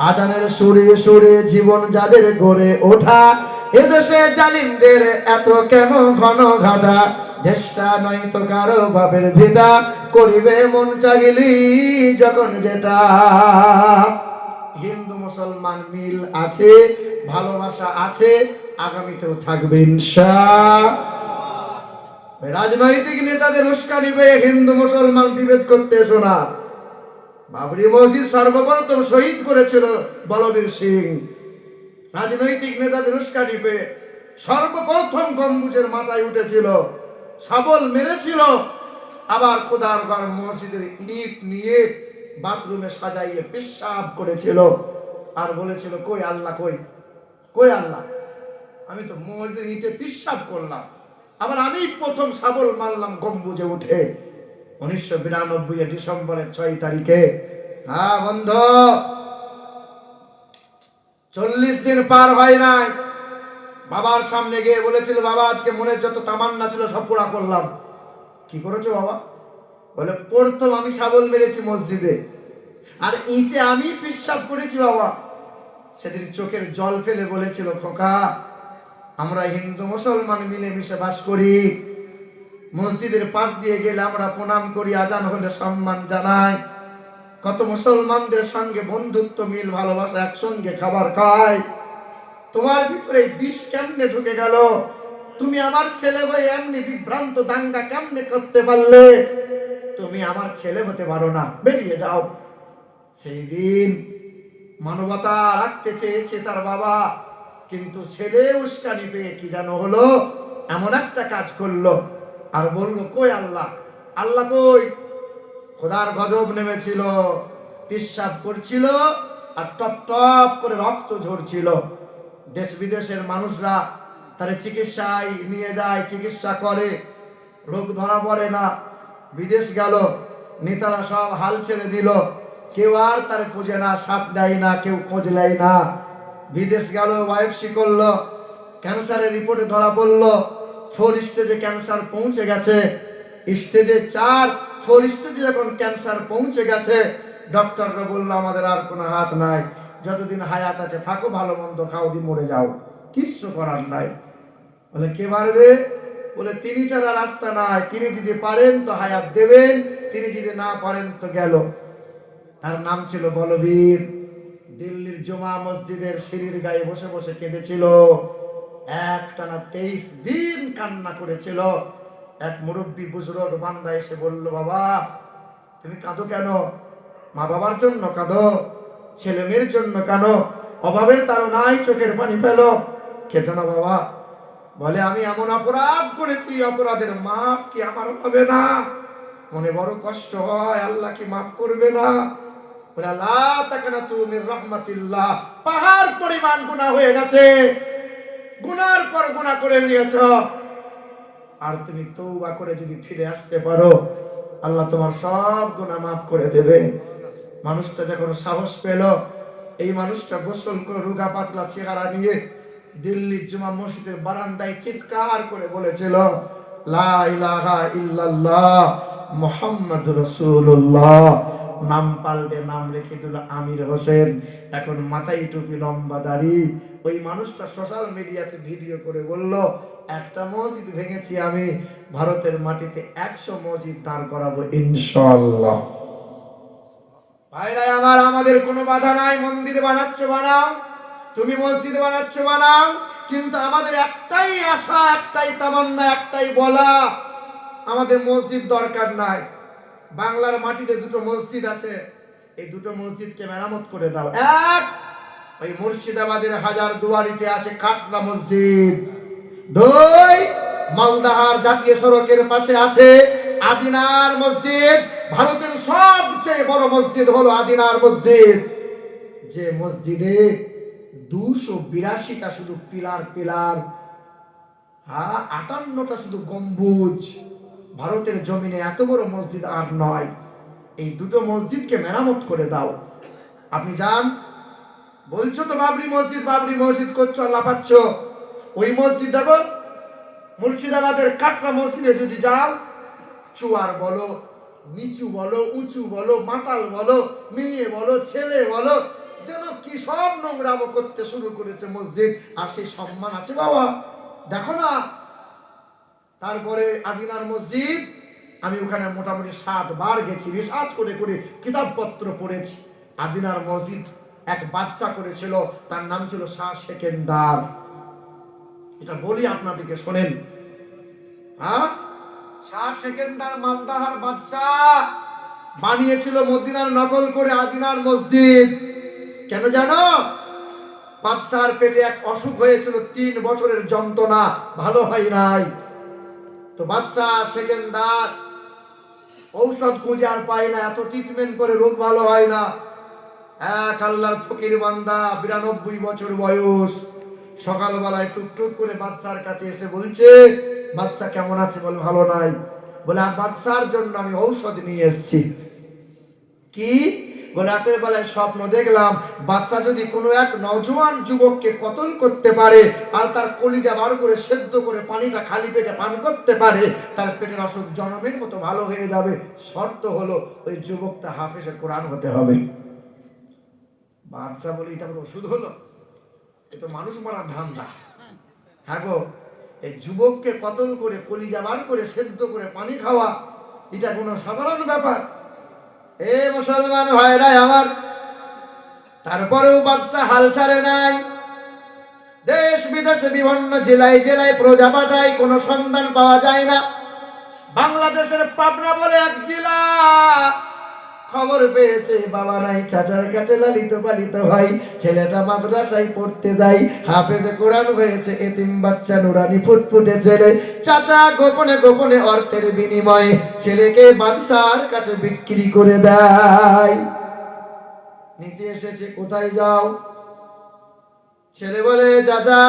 আজানের সুরে সুরে জীবন যাদের গড়ে ওঠা, এদেশে জালিমদের এত কেন ঘন ঘাটা, দেশটা নয়তো কারো বাপের ভিটা, করিবে মন চাহিলি যখন যেটা। হিন্দু মুসলমান মিল আছে, ভালোবাসা আছে, আগামীতেও থাকবে ইনশাআল্লাহ। রাজনৈতিক নেতাদের উস্কানি পেয়ে হিন্দু মুসলমান বিভেদ করতে এসো না। বাবরি মসজিদ সর্বপ্রথম শহীদ করেছিল বলবীর সিং। রাজনৈতিক নেতাদের উস্কানি পেয়ে সর্বপ্রথম গম্বুজের মাথায় উঠেছিল, শাবল মেরেছিল, আবার খোদার ঘর মসজিদের ইট নিয়ে বাথরুমে সাজাইয়ে পেশাব করেছিল আর বলেছিল কই আল্লাহ, কই কই আল্লাহ, আমি তো মসজিদের ইটে পেশাব করলাম, আবার আমি প্রথম শাবল মারলাম গম্বুজে উঠে 1992 ডিসেম্বরের 6 তারিখে। হ্যাঁ বন্ধু, 40 দিন পার হয় নাই, বাবার সামনে গিয়ে বলেছিল বাবা আজকে মনের যত তামান্না ছিল সব পুরা করলাম। কি করেছো বাবা? বলে প্রথম আমি শাবল মেরেছি মসজিদে, আর ইটে আমি পেশাব করেছি বাবা। সেদিন চোখের জল ফেলে বলেছিল খোকা, আমরা হিন্দু মুসলমান মিলেমিশে বাস করি, মসজিদের পাশ দিয়ে গেলে আমরা প্রণাম করি, আজান হলে সম্মান জানাই, কত মুসলমানদের সঙ্গে বন্ধুত্ব মিল ভালোবাসা, একসঙ্গে খাবার খায়, তোমার ভিতরে বিষ কেমনে ঢুকে গেল? তুমি আমার ছেলে হয়ে এমনি বিভ্রান্ত দাঙ্গা কেমনে করতে পারলে? তুমি আমার ছেলে হতে পারো না, বেরিয়ে যাও। সেই দিন মানবতা রাখতে চেয়েছে তার বাবা, কিন্তু ছেলে উস্কানি পেয়ে কি যেন হলো, এমন একটা কাজ করলো আর বললো কই আল্লাহ, আল্লাহ কই? খোদার গজব নেমেছিল, পেশাব করছিল আর টপ টপ করে রক্ত ঝরছিল। দেশ বিদেশের মানুষরা তারে চিকিৎসায় নিয়ে যায়, চিকিৎসা করে, রোগ ধরা পড়ে না। বিদেশ গেল, নেতারা সব হাল ছেড়ে দিল, কেউ আর তারে খুঁজে না, সাপ দেয় না, কেউ খোঁজ নেয় না। বিদেশ গেল, বায়োপসি করলো, ক্যান্সারের রিপোর্টে ধরা পড়লো 4 স্টেজে ক্যান্সার পৌঁছে গেছে। স্টেজে 4, 4 স্টেজে যখন ক্যান্সার পৌঁছে গেছে, ডক্টররা বললো আমাদের আর কোনো হাত নাই, যতদিন হায়াত আছে থাকো, ভালো মন্দ খাও, দি মরে যাও, কিচ্ছু করার নাই। বলে কে পারবে? বলে তিনি ছাড়া রাস্তা নাই, তিনি যদি পারেন তো হায়াত দেবেন, তিনি যদি না পারেন তো গেল। তার নাম ছিল বলবীর। দিল্লির জুমা মসজিদের সিঁড়ির গায়ে বসে বসে কেঁদেছিল, একটানা 23 দিন কান্না করেছিল। এক মুরব্বী বুজুর্গ বান্দা এসে বলল বাবা তুমি কাঁদো কেন? মা বাবার জন্য কাঁদো, ছেলে মেয়ের জন্য কেন? অভাবের তাড়নায় চোখের পানি পেল, খেতো না বাবা। বলে আমি এমন অপরাধ করেছি, অপরাধের মাপ কি আমার হবে না? মনে বড় কষ্ট হয়, আল্লাহ কি মাফ করবে না? বলে আল্লাহ তাকানাতু মির রাহমাতিল্লাহ, পাহাড় পরিমাণ গুনাহ হয়ে গেছে, গুনার পর গুনাহ করে নিয়েছ, আর তুমি তওবা করে যদি ফিরে আসতে পারো আল্লাহ তোমার সব গুনাহ মাফ করে দেবে। মানুষটা যখন সাহস পেল, এই মানুষটা গোসল করে রোগা পাতলা চেহারা নিয়ে দিল্লির জুমা মসজিদের বারান্দায় চিৎকার করে বলেছিল লা ইলাহা ইল্লাল্লাহ মুহাম্মাদুর রাসূলুল্লাহ। নাম পাল্টে নাম রেখে দিল আমির হোসেন, এখন মাথায় টুপি, লম্বা দাড়ি। ওই মানুষটা সোশ্যাল মিডিয়াতে ভিডিও করে বলল একটা মসজিদ ভেঙেছি আমি, ভারতের মাটিতে 100 মসজিদ দাঁড় করাবো ইনশাআল্লাহ। ভাইরা আমার, আমাদের কোনো বাধা নাই, মন্দির বানাচ্ছ বানাও, তুমি মসজিদ বানাচ্ছ বানাও, কিন্তু আমাদের একটাই আশা, একটাই তামান্না, একটাই বলা, আমাদের মসজিদ দরকার নাই। বাংলার মাটিতে 2টো মসজিদ আছে, এই 2টো মসজিদকে মেরামত করে দাও। এক, ওই মুর্শিদাবাদের হাজারদুয়ারিতে আছে কাটলা মসজিদ। 2, মালদাহার জাতীয় সড়কের পাশে আছে আদিনার মসজিদ। ভারতের সবচেয়ে বড় মসজিদ হলো আদিনার মসজিদ, যে মসজিদে 282টা শুধু পিলার, 58টা শুধু গম্বুজ। ভারতের জমিনে এত বড় মসজিদ আর নয়। এই 2টো মসজিদকে মেরামত করে দাও। আপনি যান, বলছো তো বাবরি মসজিদ করছো, লাফাচ্ছ, ওই মসজিদ দেখো, মুর্শিদাবাদের কাটরা মসজিদে যদি যাও, চুয়ার বলো, নিচু বলো, উঁচু বলো, মাতাল বলো, মেয়ে বলো, ছেলে বলো, যেন কি সব নোংরামো করতে শুরু করেছে মসজিদ। আর সেই সম্মান আছে বাবা, দেখো না। তারপরে আদিনার মসজিদ আমি ওখানে মোটামুটি 7 বার গেছি, রিসার্চ করে করে কিতাবপত্র পড়েছি। আদিনার মসজিদ এক বাদশা করেছিল, তার নাম ছিল শাহ সেকেন্দার। এটা বলি আপনাদেরকে শোনেন। হ্যাঁ, শাহ সেকেন্দার মালদাহার বাদশা বানিয়েছিল মদিনার নকল করে আদিনার মসজিদ। কেন জানো? বাদশার পেটে এক অসুখ হয়েছিল, 3 বছরের যন্ত্রণা, ভালো হয় নাই। তো বাদশা সেকেন্দার ঔষধ খুঁজে আর পায় না, এত ট্রিটমেন্ট করে রোগ ভালো হয় না। এক আল্লাহর ফকির বান্দা, 92 বছর বয়স, সকালবেলায় টুকটুক করে বাদশার কাছে এসে বলছে, বাদশা কেমন আছে? বলে ভালো নাই। বলে আর বাদশার জন্য আমি ঔষধ নিয়ে এসেছি। কি? বলে রাতের বেলায় স্বপ্ন দেখলাম, বাদশা যদি কোনো এক নওজোয়ান যুবককে কতল করতে পারে আর তার কলিজা বার করে সেদ্ধ করে পানিটা খালি পেটে পান করতে পারে, তার পেটের অসুখ জনমের মতো ভালো হয়ে যাবে। শর্ত হলো ওই যুবকটা হাফেজে কোরআন হতে হবে। বাদশা বলে এটা ওষুধ হলো? এ তো মানুষ মারার ধান্দা। হ্যাঁ গো, এই যুবককে কতল করে কলিজা বার করে সেদ্ধ করে পানি খাওয়া, এটা কোনো সাধারণ ব্যাপার? এ মুসলমান ভাইরা আমার, তারপরেও বাদশা হাল ছাড়ে নাই। দেশ বিদেশে বিভিন্ন জেলায় জেলায় প্রজা পাঠায়, কোনো সন্ধান পাওয়া যায় না। বাংলাদেশের পাবনা বলে এক জেলা, খবর পেয়েছে বাবা নাই, চাচার কাছে লালিত পালিত ভাই, ছেলেটা মাদ্রাসায় পড়তে যায়, হাফেজে কোরআন হয়েছে, এতিম বাচ্চা নুরানি ফুটফুটে ছেলে। চাচা গোপনে গোপনে অর্থের বিনিময়ে ছেলেকে বাদশার কাছে বিক্রি করে দেয়। নিতে এসেছে, কোথায় যাও? ছেলে বলে, চাচা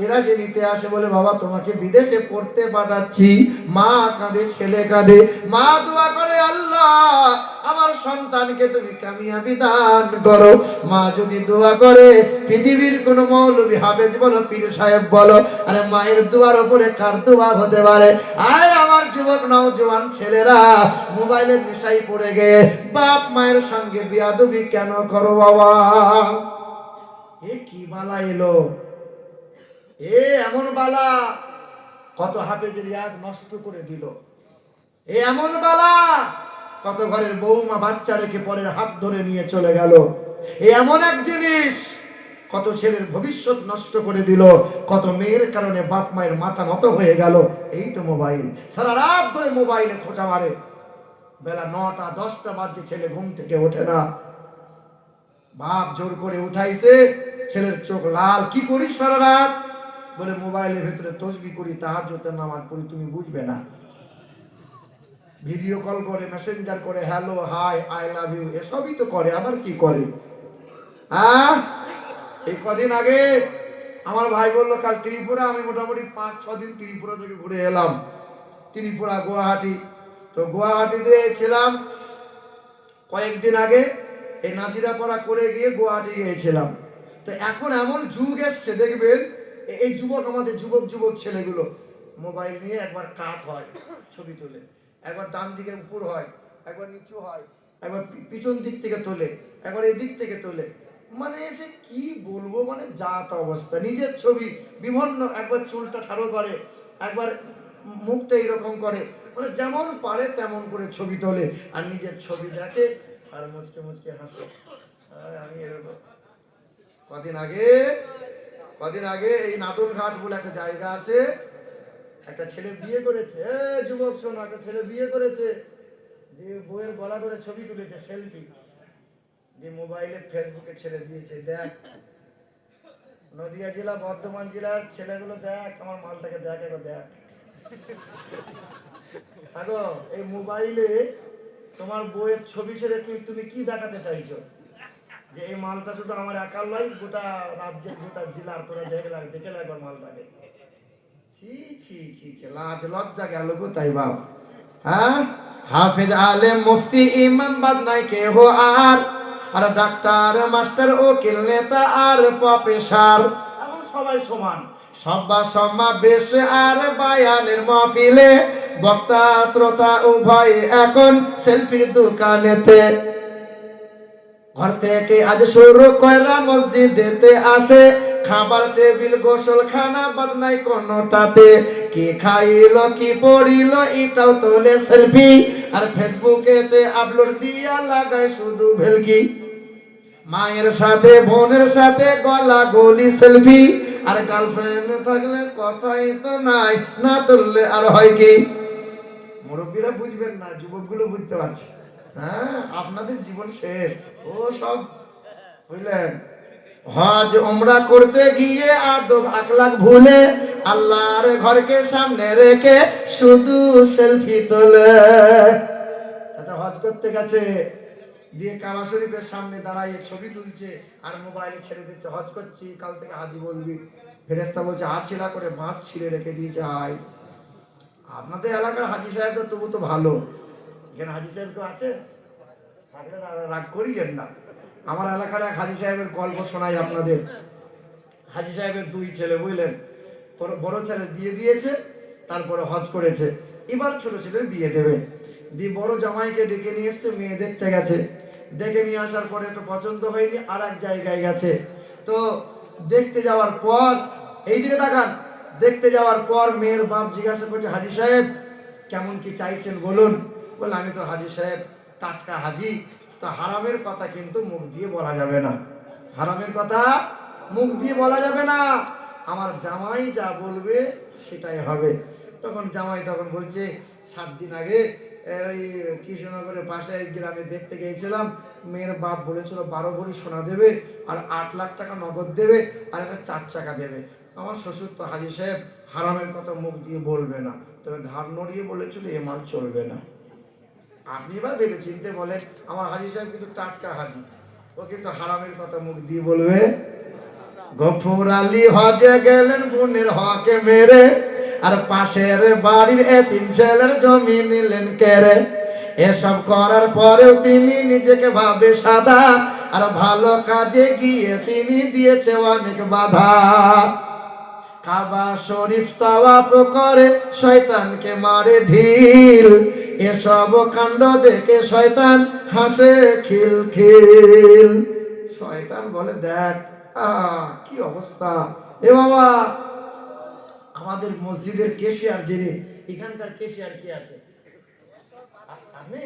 এরা যে নিতে আসে, বলে বাবা তোমাকে বিদেশে পড়তে পাঠাচ্ছি। মা কাঁদে, ছেলে কাঁদে। মা দোয়া করে, আল্লাহ আমার সন্তানকে তুমি কামিয়াবি দান করো। মা যদি দোয়া করে, পৃথিবীর কোন মৌলবী হাফেজ বলো, পীর সাহেব বলো, আরে মায়ের দোয়ার উপরে কার দোয়া হতে পারে? আয় আমার যুবক নওজোয়ান ছেলেরা মোবাইলের নেশায় পড়ে গিয়ে বাপ মায়ের সঙ্গে বিয়াদবি কেন করো বাবা? এ কি বালা এলো! এ এমন বালা, কত হাফেজের ইয়াদ নষ্ট করে দিল। এ এমন বালা, কত ঘরের বৌমা বাচ্চা রেখে পরের হাত ধরে নিয়ে চলে গেল। এ এমন এক জিনিস, কত ছেলের ভবিষ্যৎ নষ্ট করে দিল, কত মেয়ের কারণে বাপ মায়ের মাথা নত হয়ে গেল। এই তো মোবাইল, সারা রাত ধরে মোবাইলে খোঁচা মারে। বেলা 9টা 10টা বাজে, ছেলে ঘুম থেকে ওঠে না। বাপ জোর করে উঠাইছে, ছেলের চোখ লাল। কি করিস সারা রাত? বলে মোবাইলের ভেতরে তসবিহ করি, তাহাজ্জুদের নামাজ পড়ি, তুমি বুঝবে না। ভিডিও কল করে, মেসেঞ্জার করে, hello hi I love you এসবই তো করে, আবার কি করে? এই কদিন আগে আমার ভাই বললো কাল ত্রিপুরা, আমি মোটামুটি 5-6 দিন ত্রিপুরা থেকে ঘুরে এলাম। ত্রিপুরা গুয়াহাটি, তো গুয়াহাটিতে ছিলাম কয়েকদিন আগে। এই নাজিরাপাড়া করে গিয়ে গুয়াহাটি গিয়েছিলাম। তো এখন এমন যুগ এসছে, দেখবেন এই যুবক, আমাদের যুবক যুবক ছেলেগুলো মোবাইল নিয়ে একবার কাত হয় ছবি তোলে, একবার ডান দিকে উপর হয়, একবার নিচু হয়, একবার পিছন দিক থেকে তোলে, একবার এই দিক থেকে তোলে। মানে এসে কি বলবো, মানে জাত অবস্থা। নিজের ছবি বিভিন্ন, একবার চুলটা ঠাড়ো করে, একবার মুখটা এরকম করে, মানে যেমন পারে তেমন করে ছবি তোলে। আর নিজের ছবি দেখে আর মুচকে মুচকে হাসে। আমি এরকম কদিন আগে এই নাদন ঘাট বলে একটা জায়গা আছে, একটা ছেলে বিয়ে করেছে। যুবক শোনো, একটা ছেলে বিয়ে করেছে, যে বউয়ের গলা ধরে ছবি তুলেছে, সেলফি যে মোবাইলে ফেসবুকে ছেড়ে দিয়েছে। দেখ, নদিয়া জেলা বর্ধমান জেলার ছেলেগুলো, দেখ আমার মালটাকে, দেখ এবার দেখ। আগো এই মোবাইলে তোমার বউয়ের ছবি ছেড়ে তুমি কি দেখাতে চাইছো? যে এই মালটা শুধু আমার একার নয়, গোটা রাজ্যের, গোটা জেলার। তোরা দেখে একবার মালটাকে। ছি ছি ছি ছি, লাজ লজ্জা গেল কোথায় বাপ? হ্যাঁ, হাফেজ আলেম মুফতি ইমাম বাদ নাই কেহ আর, আর ডাক্তার মাস্টার উকিল নেতা আর প্রফেসর, এখন সবাই সমান। সব্বা সমাবেশ আর বায়ানের মাহফিলে বক্তা শ্রোতা উভয় এখন সেলফির দোকানেতে। ঘর থেকে আজ শুরু কইরা মসজিদেতে আসে, খাবার টেবিল গোসলখানা বাদ নাই কোনোটাতে, কি খাইল কি পড়িল এটাও তোলে সেলফি, আর ফেসবুকেতে আপলোড দিয়া লাগায় শুধু ভেলকি। মায়ের সাথে বোনের সাথে গলা গলি সেলফি, আর গার্লফ্রেন্ড থাকলে কথাই তো নাই, না তুললে আর হয় কি। মুরব্বীরা বুঝবেন না, যুবকগুলো বুঝতে পারছে। হ্যাঁ, আপনাদের জীবন শেষ। ও সব বুঝলেন, হজ উমরা করতে গিয়ে আদব আখলাক ভুলে, আল্লাহর ঘরকে সামনে রেখে শুধু সেলফি তোলে। আচ্ছা, হজ করতে গেছে, দিয়ে কাবা শরীফের সামনে দাঁড়াইয়ে ছবি তুলছে আর মোবাইলে ছেড়ে দিচ্ছে, হজ করছি কাল থেকে হাজি বলবি। ফেরেশতা বলছে আছিলা করে বাঁশ ছিঁড়ে রেখে দিয়েছে। আয়, আপনাদের এলাকার হাজি সাহেবরা তবু তো ভালো, এখানে হাজি সাহেব তো আছে, রাগ করিয়েন না। আমার এলাকার এক হাজি সাহেবের গল্প শোনাই আপনাদের। হাজি সাহেবের দুই ছেলে, বুঝলেন, বড় ছেলে বিয়ে দিয়েছে, তারপরে হজ করেছে, এবার ছোট ছেলের বিয়ে দেবে। দিয়ে বড় জামাইকে ডেকে নিয়ে এসছে, মেয়ে দেখতে গেছে। দেখে নিয়ে আসার পরে একটু পছন্দ হয়নি, আর এক জায়গায় গেছে। তো দেখতে যাওয়ার পর, এইদিকে তাকান, দেখতে যাওয়ার পর মেয়ের বাপ জিজ্ঞাসা করছে, হাজি সাহেব কেমন কি চাইছেন বলুন। বলে আমি তো হাজি সাহেব টাটকা হাজি, তো হারামের কথা কিন্তু মুখ দিয়ে বলা যাবে না, হারামের কথা মুখ দিয়ে বলা যাবে না, আমার জামাই যা বলবে সেটাই হবে। তখন জামাই তখন বলছে 7 দিন আগে ওই কৃষ্ণনগরের পাশে এক গ্রামে দেখতে গিয়েছিলাম, মেয়ের বাপ বলেছিল 12 ভরি সোনা দেবে, আর 8 লাখ টাকা নগদ দেবে, আর একটা 4 চাকা দেবে। আমার শ্বশুর তো হাজি সাহেব হারামের কথা মুখ দিয়ে বলবে না, তবে ঘাড় নড়িয়ে বলেছিল এ মাল চলবে না। আপনি এবার ভেবে চিনতে বলেন, আমার হাজি সাহেব কিন্তু টাটকা হাজি, ও কিন্তু হারামের কথা মুখ দিয়ে বলবে। গফুর আলী হজে গেলেন বোনের হকে মেরে, আর পাশের বাড়ির এতিম ছেলের জমি নিলেন কেড়ে। এসব করার পরেও তিনি নিজেকে ভাবে সাদা, আর ভালো কাজে গিয়ে তিনি দিয়েছে অনেক বাধা। কাবা শরীফ তাওয়াফ করে শয়তানকে মারে ঢিল, এসব কাণ্ড দেখে শয়তান হাসে খিলখিল। শয়তান বলে দেখ কি অবস্থা। এ বাবা, আমাদের মসজিদের কেশিয়ার যিনি, এখানকার কেশিয়ার কি আছে আপনি?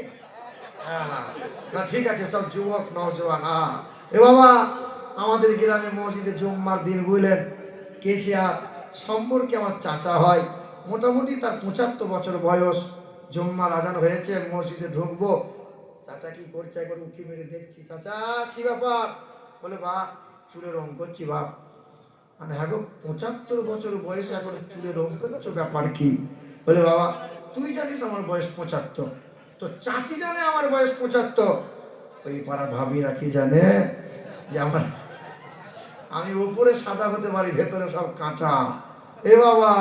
না ঠিক আছে, সব যুবক নওজওয়ান। এ বাবা, আমাদের গ্রামে মসজিদে জুম্মার দিন, বুঝলেন, কেশিয়ার সম্পর্কে আমার চাচা হয়, মোটামুটি তার 75 বছর বয়স। জুম্মার আজান হয়েছে, মসজিদে ঢুকবো, চাচা কি করছে একবার উঁকি মেরে দেখছি। চাচা কি ব্যাপার? বলে বাপ চুলে রং করছি। বাপ মানে হ্যাঁ গো, 75 বছর বয়সে এখন চুলে রং করছো, ব্যাপার কি? বলে বাবা তুই জানিস আমার বয়স 75, তো চাচি জানে আমার বয়স 75, ওই পাড়া ভাবিরা কি জানে যে আমি উপরে সাদা হতে পারি, ভেতরে সব কাঁচা। এ বাবা,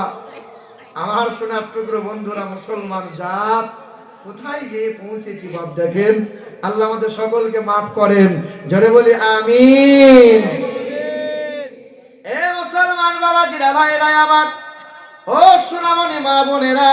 আমার সোনার টুকরো বন্ধুরা, মুসলমান জাত কোথায় গিয়ে পৌঁছেছি বাপ দেখেন। আল্লাহ আমাদের সকলকে মাফ করেন, জোরে বলি আমিন। এ মুসলমান বাবাজিরা, ভাইরা আমার, ও সোনামণি মা বোনেরা।